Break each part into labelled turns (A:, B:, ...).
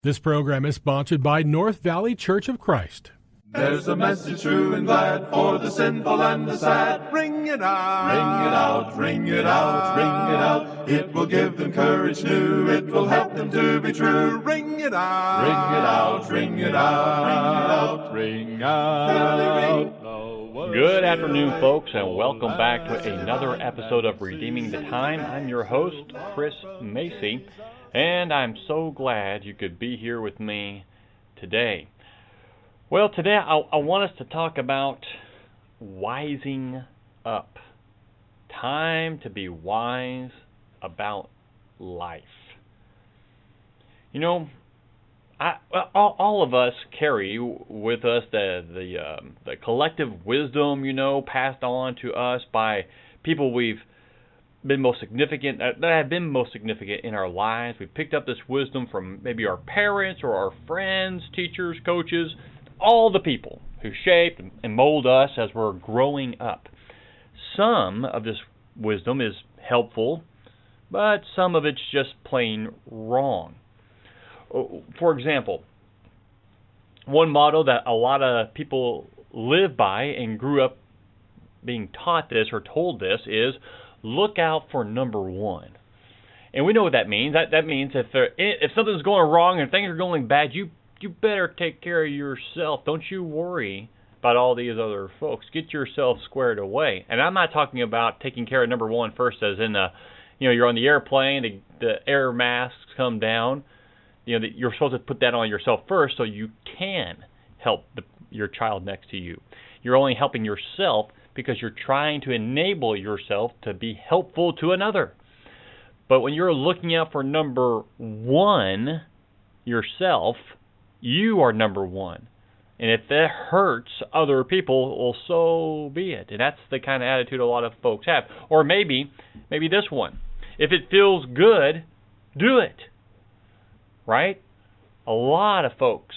A: This program is sponsored by North Valley Church of Christ.
B: There's a message true and glad for the sinful and the sad. Ring it out, ring it out, ring it out, ring it out. It will give them courage new, it will help them to be true. Ring it out, ring it out, ring it out, ring it out.
C: Good afternoon, folks, and welcome back to another episode of Redeeming the Time. I'm your host, Chris Macy, and I'm so glad you could be here with me today. Well, today I want us to talk about wising up. Time to be wise about life. You know, all of us carry with us the collective wisdom, passed on to us by people we've been most significant, that have been most significant in our lives. We've picked up this wisdom from maybe our parents or our friends, teachers, coaches, all the people who shape and mold us as we're growing up. Some of this wisdom is helpful, but some of it's just plain wrong. For example, one motto that a lot of people live by and grew up being taught this or told this is, look out for number one. And we know what that means. That means if something's going wrong and things are going bad, you better take care of yourself. Don't you worry about all these other folks. Get yourself squared away. And I'm not talking about taking care of number one first, as in you're on the airplane, the air masks come down. You're supposed to put that on yourself first so you can help your child next to you. You're only helping yourself because you're trying to enable yourself to be helpful to another. But when you're looking out for number one, yourself, you are number one. And if that hurts other people, well, so be it. And that's the kind of attitude a lot of folks have. Or maybe this one. If it feels good, do it. Right? A lot of folks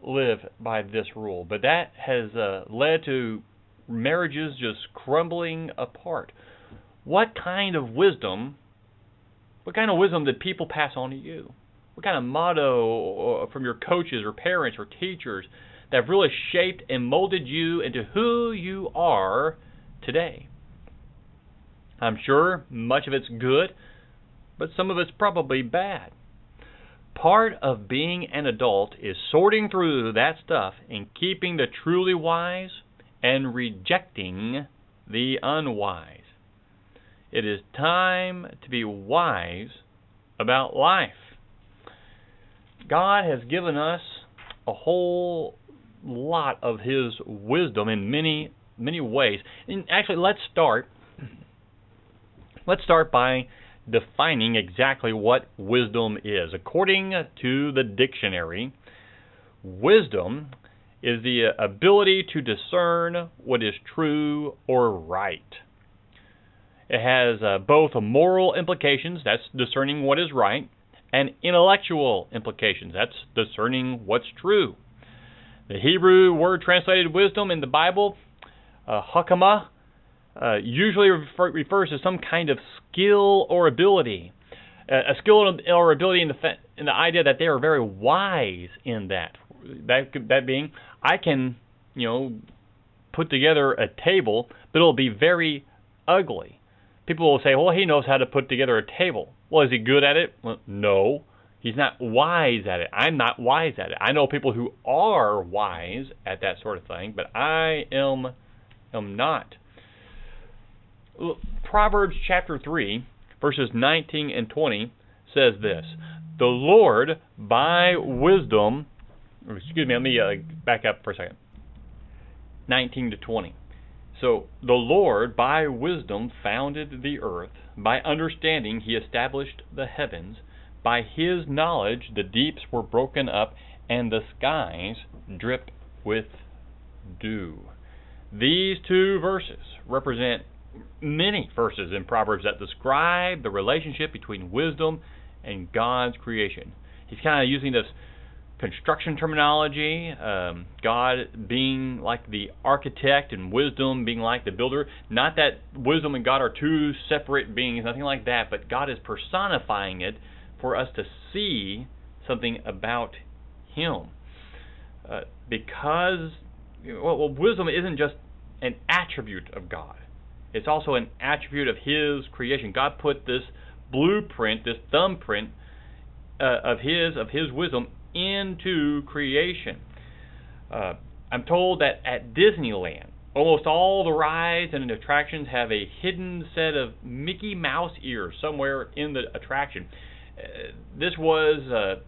C: live by this rule. But that has led to marriages just crumbling apart. What kind of wisdom did people pass on to you? What kind of motto from your coaches or parents or teachers that have really shaped and molded you into who you are today? I'm sure much of it's good, but some of it's probably bad. Part of being an adult is sorting through that stuff and keeping the truly wise and rejecting the unwise. It is time to be wise about life. God has given us a whole lot of His wisdom in many, many ways. And actually, let's start by defining exactly what wisdom is. According to the dictionary, wisdom is the ability to discern what is true or right. It has both moral implications, that's discerning what is right, and intellectual implications, that's discerning what's true. The Hebrew word translated wisdom in the Bible, hakama, usually refers to some kind of skill or ability. A skill or ability in the idea that they are very wise in that. That being, I can, put together a table, but it'll be very ugly. People will say, well, he knows how to put together a table. Well, is he good at it? Well, no. He's not wise at it. I'm not wise at it. I know people who are wise at that sort of thing, but I am not. Proverbs chapter 3, verses 19 and 20 says this, the Lord by wisdom, excuse me, let me back up for a second, 19 to 20. So, the Lord by wisdom founded the earth, by understanding He established the heavens, by His knowledge the deeps were broken up, and the skies drip with dew. These two verses represent many verses in Proverbs that describe the relationship between wisdom and God's creation. He's kind of using this construction terminology, God being like the architect and wisdom being like the builder. Not that wisdom and God are two separate beings, nothing like that, but God is personifying it for us to see something about Him. Because wisdom isn't just an attribute of God. It's also an attribute of His creation. God put this blueprint, this thumbprint of His wisdom into creation. I'm told that at Disneyland, almost all the rides and attractions have a hidden set of Mickey Mouse ears somewhere in the attraction. This was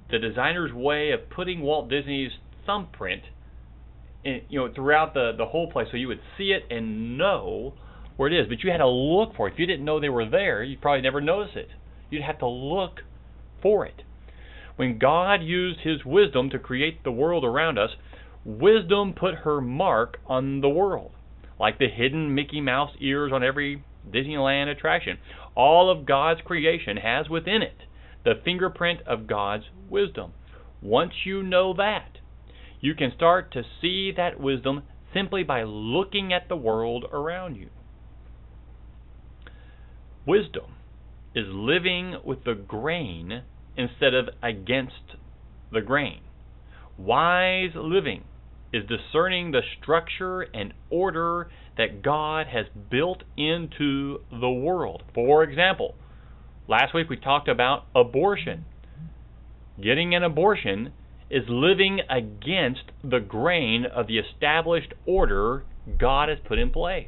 C: the designer's way of putting Walt Disney's thumbprint throughout the whole place, so you would see it and know where it is. But you had to look for it. If you didn't know they were there, you'd probably never notice it. You'd have to look for it. When God used His wisdom to create the world around us, wisdom put her mark on the world, like the hidden Mickey Mouse ears on every Disneyland attraction. All of God's creation has within it the fingerprint of God's wisdom. Once you know that, you can start to see that wisdom simply by looking at the world around you. Wisdom is living with the grain instead of against the grain. Wise living is discerning the structure and order that God has built into the world. For example, last week we talked about abortion. Getting an abortion is living against the grain of the established order God has put in place.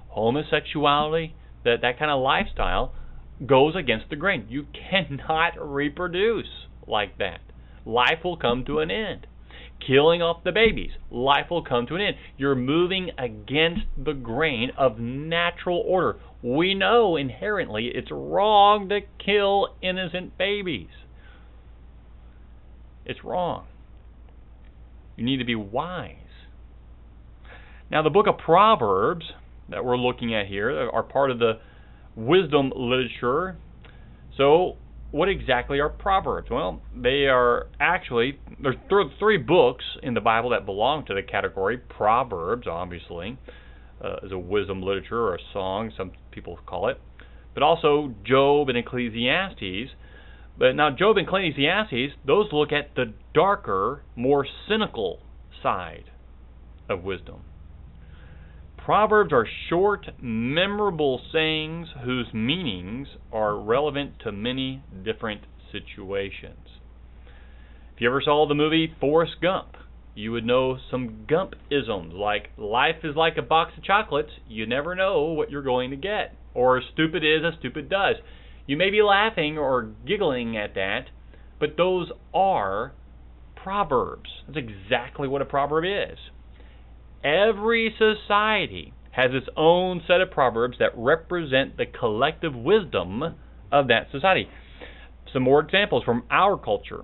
C: Homosexuality, that kind of lifestyle, goes against the grain. You cannot reproduce like that. Life will come to an end. Killing off the babies, life will come to an end. You're moving against the grain of natural order. We know inherently it's wrong to kill innocent babies. It's wrong. You need to be wise. Now, the book of Proverbs that we're looking at here are part of the wisdom literature. So, what exactly are Proverbs? Well, they are actually, there's three books in the Bible that belong to the category. Proverbs, obviously, is a wisdom literature or a song, some people call it. But also Job and Ecclesiastes. But now Job and Ecclesiastes, those look at the darker, more cynical side of wisdom. Proverbs are short, memorable sayings whose meanings are relevant to many different situations. If you ever saw the movie Forrest Gump, you would know some Gump-isms like life is like a box of chocolates, you never know what you're going to get, or stupid is as stupid does. You may be laughing or giggling at that, but those are proverbs. That's exactly what a proverb is. Every society has its own set of proverbs that represent the collective wisdom of that society. Some more examples from our culture.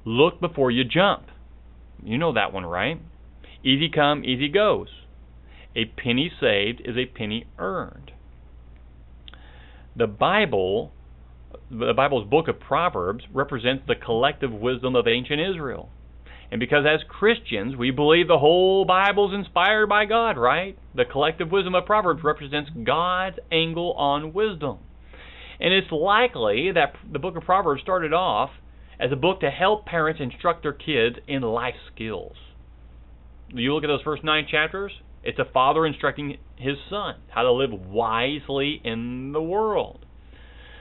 C: Look before you jump. You know that one, right? Easy come, easy goes. A penny saved is a penny earned. The Bible's book of Proverbs represents the collective wisdom of ancient Israel. And because as Christians, we believe the whole Bible is inspired by God, right? The collective wisdom of Proverbs represents God's angle on wisdom. And it's likely that the book of Proverbs started off as a book to help parents instruct their kids in life skills. You look at those first 9 chapters, it's a father instructing his son how to live wisely in the world.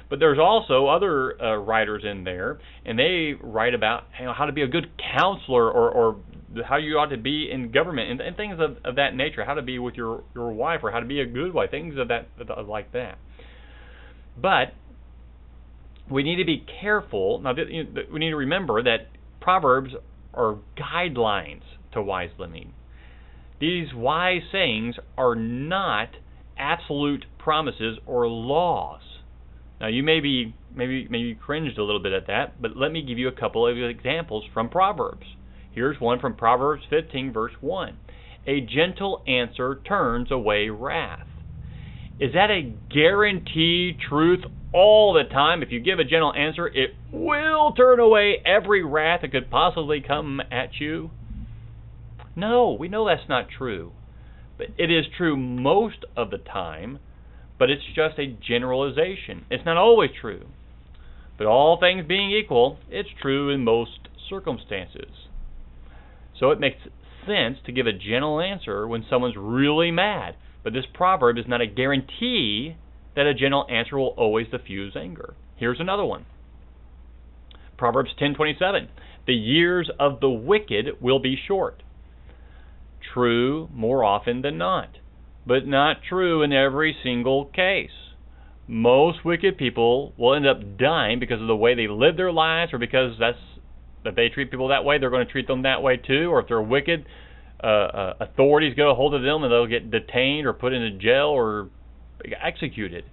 C: But there's also other writers in there, and they write about how to be a good counselor or how you ought to be in government and things of that nature, how to be with your wife or how to be a good wife, things of that like that. But we need to be careful. Now, we need to remember that Proverbs are guidelines to wise living. These wise sayings are not absolute promises or laws. Now, you maybe cringed a little bit at that, but let me give you a couple of examples from Proverbs. Here's one from Proverbs 15, verse 1. A gentle answer turns away wrath. Is that a guaranteed truth all the time? If you give a gentle answer, it will turn away every wrath that could possibly come at you? No, we know that's not true. But it is true most of the time. But it's just a generalization. It's not always true. But all things being equal, it's true in most circumstances. So it makes sense to give a gentle answer when someone's really mad. But this proverb is not a guarantee that a gentle answer will always diffuse anger. Here's another one. Proverbs 10:27. The years of the wicked will be short. True more often than not, but not true in every single case. Most wicked people will end up dying because of the way they live their lives, or because that they treat people that way, they're going to treat them that way too. Or if they're wicked, authorities get a hold of them and they'll get detained or put into jail or executed.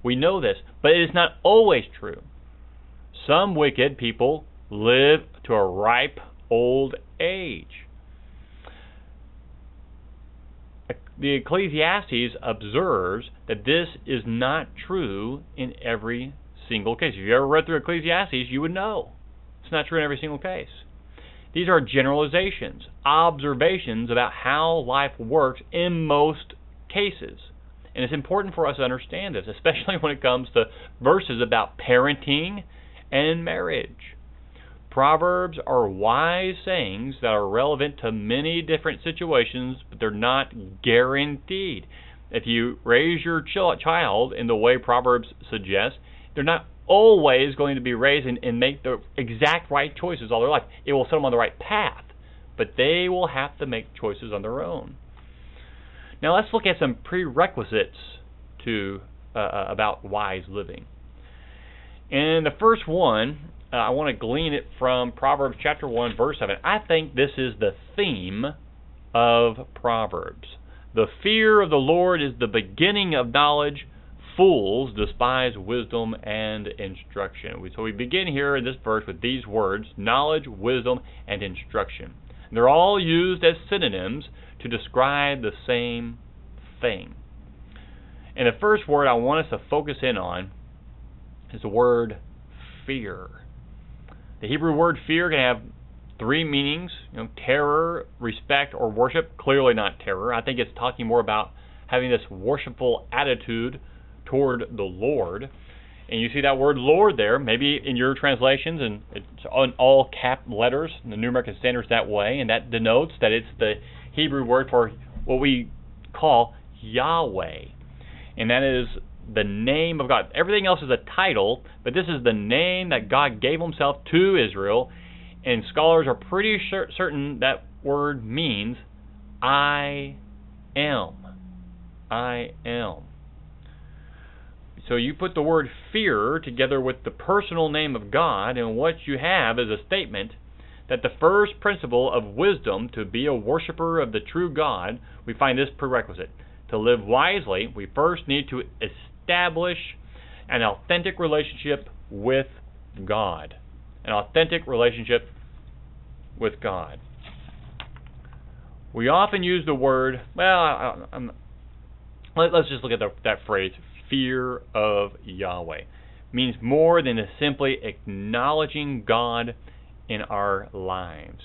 C: We know this, but it is not always true. Some wicked people live to a ripe old age. The Ecclesiastes observes that this is not true in every single case. If you ever read through Ecclesiastes, you would know it's not true in every single case. These are generalizations, observations about how life works in most cases. And it's important for us to understand this, especially when it comes to verses about parenting and marriage. Proverbs are wise sayings that are relevant to many different situations, but they're not guaranteed. If you raise your child in the way Proverbs suggests, they're not always going to be raised and make the exact right choices all their life. It will set them on the right path, but they will have to make choices on their own. Now let's look at some prerequisites to about wise living. And the first one, I want to glean it from Proverbs chapter 1, verse 7. I think this is the theme of Proverbs. The fear of the Lord is the beginning of knowledge. Fools despise wisdom and instruction. So we begin here in this verse with these words, knowledge, wisdom, and instruction. And they're all used as synonyms to describe the same thing. And the first word I want us to focus in on is the word fear. The Hebrew word fear can have three meanings, terror, respect, or worship. Clearly not terror. I think it's talking more about having this worshipful attitude toward the Lord. And you see that word Lord there, maybe in your translations, and it's on all cap letters, and the New American Standard's that way, and that denotes that it's the Hebrew word for what we call Yahweh. And that is the name of God. Everything else is a title, but this is the name that God gave himself to Israel, and scholars are pretty certain that word means I am. I am. So you put the word fear together with the personal name of God, and what you have is a statement that the first principle of wisdom, to be a worshiper of the true God, we find this prerequisite. To live wisely, we first need to establish an authentic relationship with God. An authentic relationship with God. We often use the word, let's just look at that phrase, fear of Yahweh. It means more than simply acknowledging God in our lives.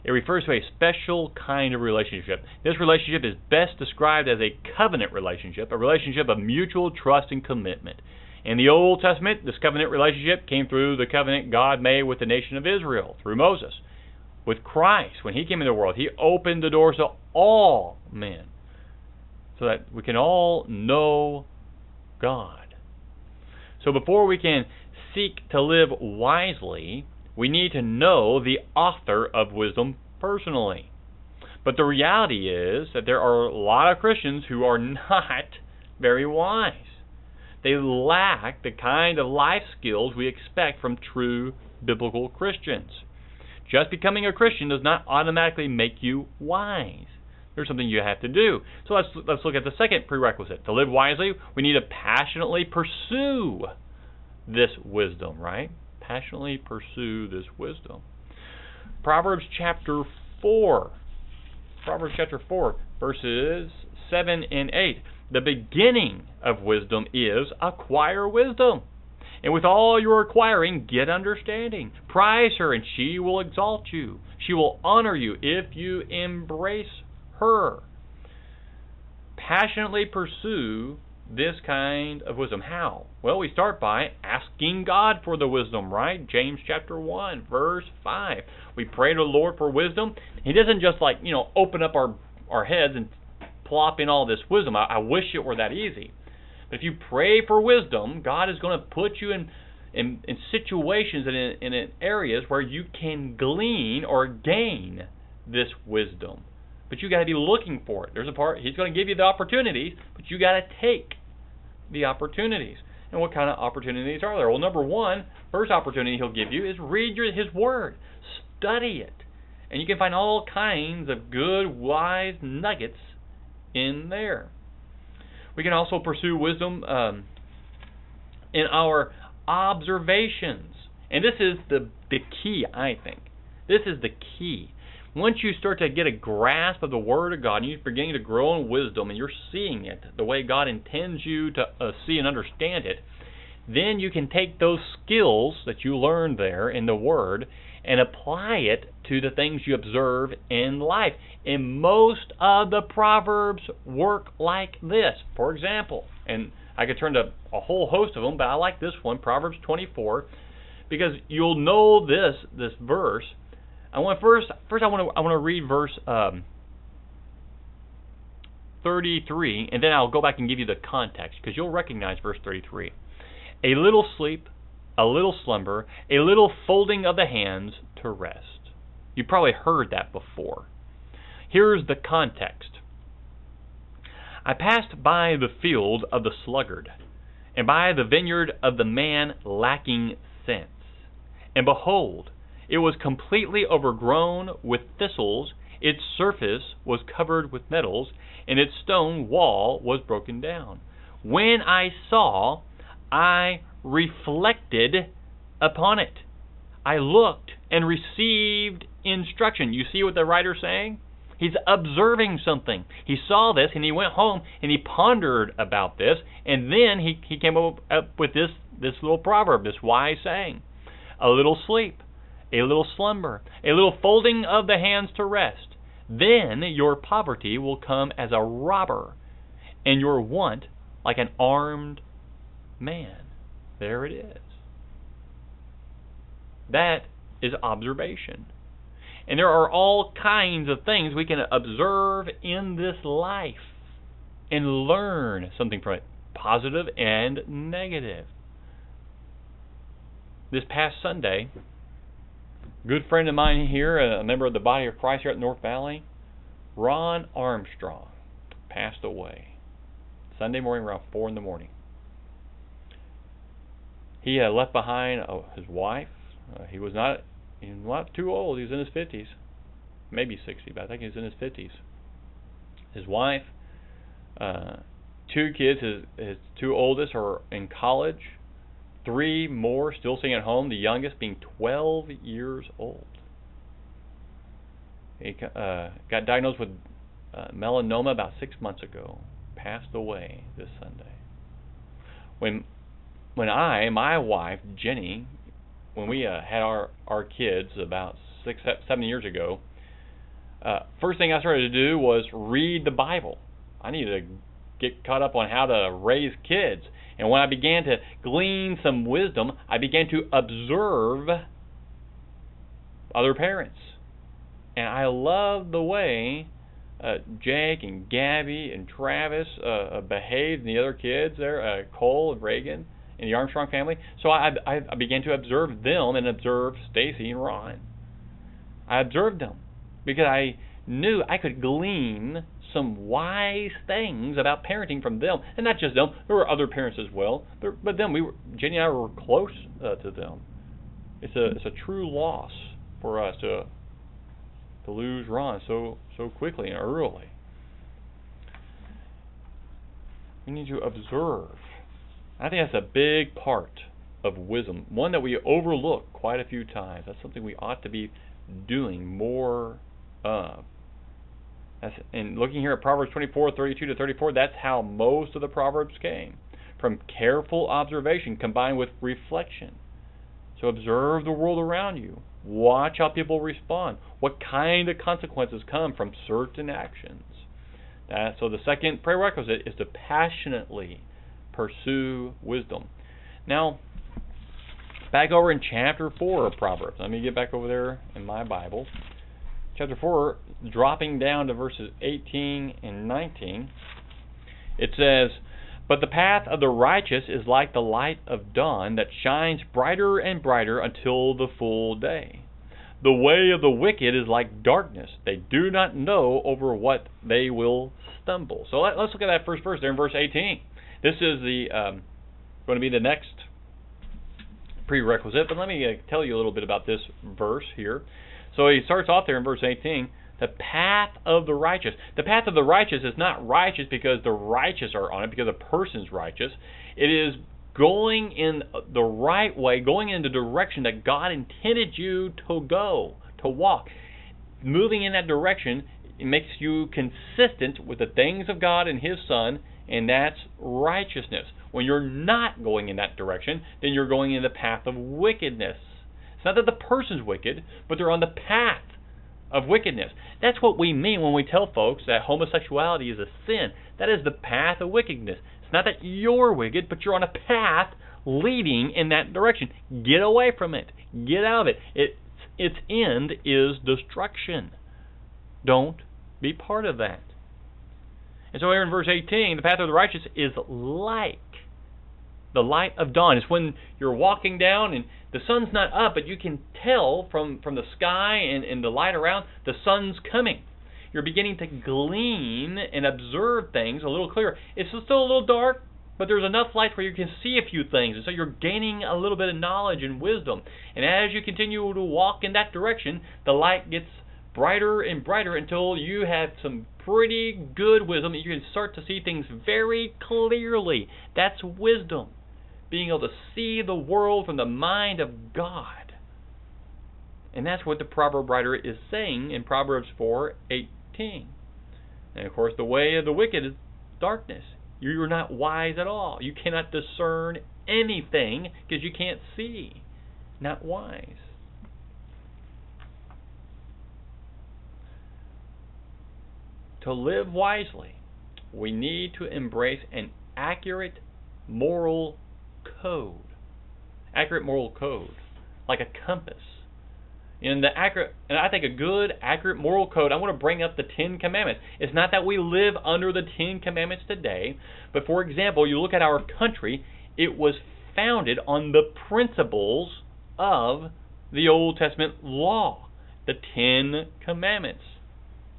C: It refers to a special kind of relationship. This relationship is best described as a covenant relationship, a relationship of mutual trust and commitment. In the Old Testament, this covenant relationship came through the covenant God made with the nation of Israel, through Moses. With Christ, when he came into the world, he opened the doors to all men, so that we can all know God. So before we can seek to live wisely, we need to know the author of wisdom personally. But the reality is that there are a lot of Christians who are not very wise. They lack the kind of life skills we expect from true biblical Christians. Just becoming a Christian does not automatically make you wise. There's something you have to do. So let's look at the second prerequisite. To live wisely, we need to passionately pursue this wisdom, right? Passionately pursue this wisdom. Proverbs chapter 4, verses 7 and 8. The beginning of wisdom is acquire wisdom. And with all your acquiring, get understanding. Prize her, and she will exalt you. She will honor you if you embrace her. Passionately pursue this kind of wisdom. How? Well, we start by asking God for the wisdom, right? James chapter 1, verse 5. We pray to the Lord for wisdom. He doesn't just open up our heads and plop in all this wisdom. I wish it were that easy. But if you pray for wisdom, God is going to put you in situations and in areas where you can glean or gain this wisdom. But you got to be looking for it. There's a part, He's going to give you the opportunities, but you got to take the opportunities. And what kind of opportunities are there? Well, number one, first opportunity He'll give you is read His Word. Study it. And you can find all kinds of good, wise nuggets in there. We can also pursue wisdom in our observations. And this is the key, I think. This is the key. Once you start to get a grasp of the Word of God and you're beginning to grow in wisdom and you're seeing it the way God intends you to see and understand it, then you can take those skills that you learned there in the Word and apply it to the things you observe in life. And most of the Proverbs work like this. For example, and I could turn to a whole host of them, but I like this one, Proverbs 24, because you'll know this verse. I want to read verse 33, and then I'll go back and give you the context, because you'll recognize verse 33. A little sleep, a little slumber, a little folding of the hands to rest. You probably heard that before. Here's the context. I passed by the field of the sluggard, and by the vineyard of the man lacking sense. And behold, it was completely overgrown with thistles, its surface was covered with nettles, and its stone wall was broken down. When I saw, I reflected upon it. I looked and received instruction. You see what the writer's saying? He's observing something. He saw this and he went home and he pondered about this, and then he came up with this little proverb, this wise saying. A little sleep, a little slumber, a little folding of the hands to rest. Then your poverty will come as a robber, and your want like an armed man. There it is. That is observation. And there are all kinds of things we can observe in this life and learn something from it, positive and negative. This past Sunday, a good friend of mine here, a member of the Body of Christ here at North Valley, Ron Armstrong, passed away Sunday morning around 4 in the morning. He had left behind his wife. He was not too old. He was in his 50s, maybe 60, but I think he was in his 50s. His wife, 2 kids. His 2 oldest are in college. 3 more still staying at home, the youngest being 12 years old. He got diagnosed with melanoma about 6 months ago. Passed away this Sunday. When my wife, Jenny, when we had our kids about 7 years ago, first thing I started to do was read the Bible. I needed to get caught up on how to raise kids. And when I began to glean some wisdom, I began to observe other parents. And I love the way Jake and Gabby and Travis behaved, and the other kids there, Cole and Reagan, and the Armstrong family. So I began to observe them and observe Stacy and Ron. I observed them because I knew I could glean some wise things about parenting from them, and not just them. There were other parents as well, but them. Jenny and I were close to them. It's a true loss for us to lose Ron so quickly and early. We need to observe. I think that's a big part of wisdom, one that we overlook quite a few times. That's something we ought to be doing more of. And looking here at Proverbs 24:32-34, that's how most of the Proverbs came, from careful observation combined with reflection. So observe the world around you. Watch how people respond. What kind of consequences come from certain actions. So the second prerequisite is to passionately pursue wisdom. Now, back over in chapter 4 of Proverbs. Let me get back over there in my Bible. Chapter 4, dropping down to verses 18 and 19. It says, "But the path of the righteous is like the light of dawn that shines brighter and brighter until the full day. The way of the wicked is like darkness. They do not know over what they will stumble." So let's look at that first verse there in verse 18. This is the going to be the next prerequisite, but let me tell you a little bit about this verse here. So he starts off there in verse 18, the path of the righteous. The path of the righteous is not righteous because the righteous are on it, because a person's righteous. It is going in the right way, going in the direction that God intended you to go, to walk. Moving in that direction, it makes you consistent with the things of God and His Son, and that's righteousness. When you're not going in that direction, then you're going in the path of wickedness. It's not that the person's wicked, but they're on the path of wickedness. That's what we mean when we tell folks that homosexuality is a sin. That is the path of wickedness. It's not that you're wicked, but you're on a path leading in that direction. Get away from it. Get out of it. Its end is destruction. Don't be part of that. And so here in verse 18, the path of the righteous is like the light of dawn. It's when you're walking down and the sun's not up, but you can tell from the sky and the light around, the sun's coming. You're beginning to glean and observe things a little clearer. It's still a little dark, but there's enough light where you can see a few things. And so you're gaining a little bit of knowledge and wisdom. And as you continue to walk in that direction, the light gets brighter and brighter until you have some pretty good wisdom. You can start to see things very clearly. That's wisdom. Being able to see the world from the mind of God. And that's what the proverb writer is saying in Proverbs 4:18. And of course, the way of the wicked is darkness. You're not wise at all. You cannot discern anything because you can't see. Not wise. To live wisely, we need to embrace an accurate moral code. Accurate moral code, like a compass. And I think a good, accurate moral code, I want to bring up the Ten Commandments. It's not that we live under the Ten Commandments today, but for example, you look at our country, it was founded on the principles of the Old Testament law, the Ten Commandments.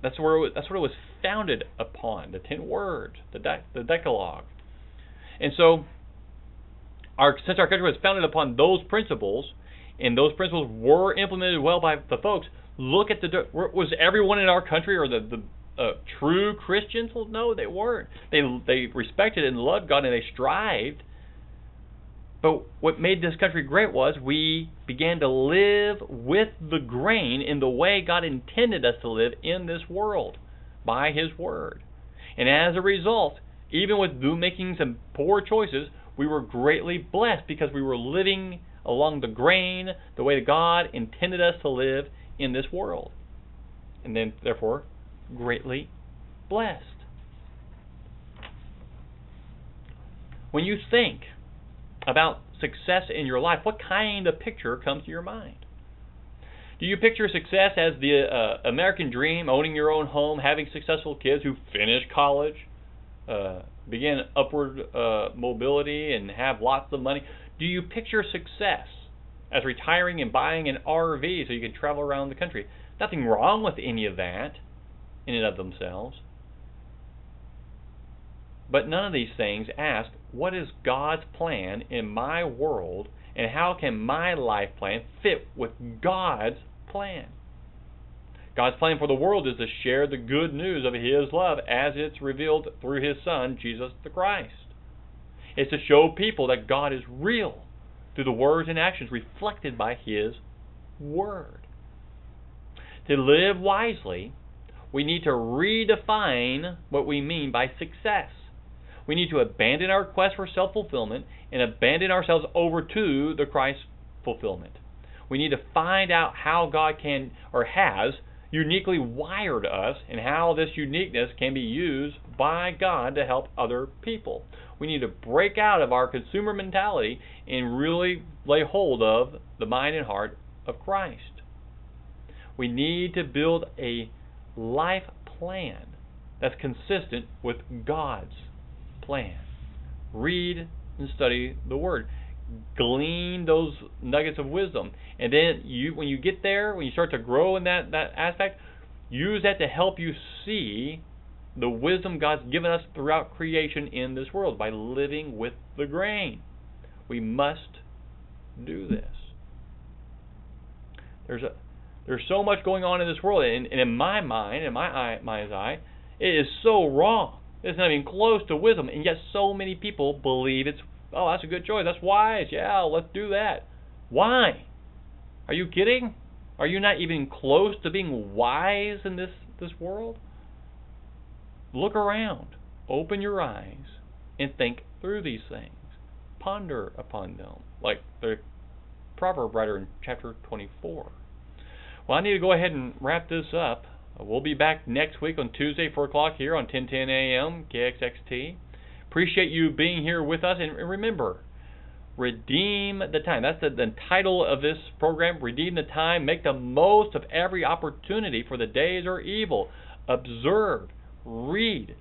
C: That's what it was founded upon, the 10 words, the Decalogue. And so, since our country was founded upon those principles, and those principles were implemented well by the folks, look at was everyone in our country or the true Christians? Well, no, they weren't. They respected and loved God and they strived. But what made this country great was we began to live with the grain in the way God intended us to live in this world by His Word. And as a result, even with making some poor choices, we were greatly blessed because we were living along the grain, the way that God intended us to live in this world. And then, therefore, greatly blessed. When you think about success in your life, what kind of picture comes to your mind? Do you picture success as the American dream, owning your own home, having successful kids who finish college, begin upward mobility, and have lots of money? Do you picture success as retiring and buying an RV so you can travel around the country? Nothing wrong with any of that in and of themselves. But none of these things ask, what is God's plan in my world, and how can my life plan fit with God's plan? God's plan for the world is to share the good news of His love as it's revealed through His Son, Jesus the Christ. It's to show people that God is real through the words and actions reflected by His Word. To live wisely, we need to redefine what we mean by success. We need to abandon our quest for self-fulfillment and abandon ourselves over to the Christ fulfillment. We need to find out how God can or has uniquely wired us and how this uniqueness can be used by God to help other people. We need to break out of our consumer mentality and really lay hold of the mind and heart of Christ. We need to build a life plan that's consistent with God's plan. Read and study the Word. Glean those nuggets of wisdom. And then when you get there, when you start to grow in that aspect, use that to help you see the wisdom God's given us throughout creation in this world by living with the grain. We must do this. There's so much going on in this world, and in my mind, in my mind's eye, it is so wrong. It's not even close to wisdom, and yet so many people believe it's, oh, that's a good choice, that's wise, yeah, let's do that. Why? Are you kidding? Are you not even close to being wise in this world? Look around, open your eyes, and think through these things. Ponder upon them, like the proverb writer in chapter 24. Well, I need to go ahead and wrap this up. We'll be back next week on Tuesday, 4 o'clock here on 1010 AM, KXXT. Appreciate you being here with us. And remember, redeem the time. That's the title of this program, Redeem the Time. Make the most of every opportunity, for the days are evil. Observe, read,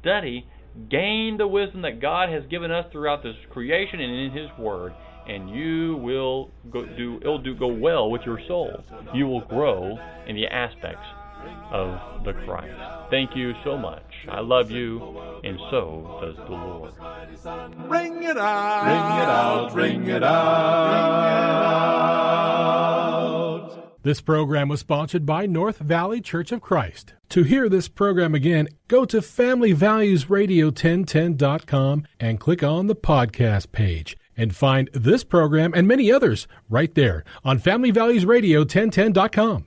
C: study, gain the wisdom that God has given us throughout this creation and in His Word. And you will go well with your soul. You will grow in the aspects of the Christ. Thank you so much. I love you, and so does the Lord.
B: Ring it out, ring it out, ring it out.
A: This program was sponsored by North Valley Church of Christ. To hear this program again, go to FamilyValuesRadio1010.com and click on the podcast page. And find this program and many others right there on FamilyValuesRadio1010.com.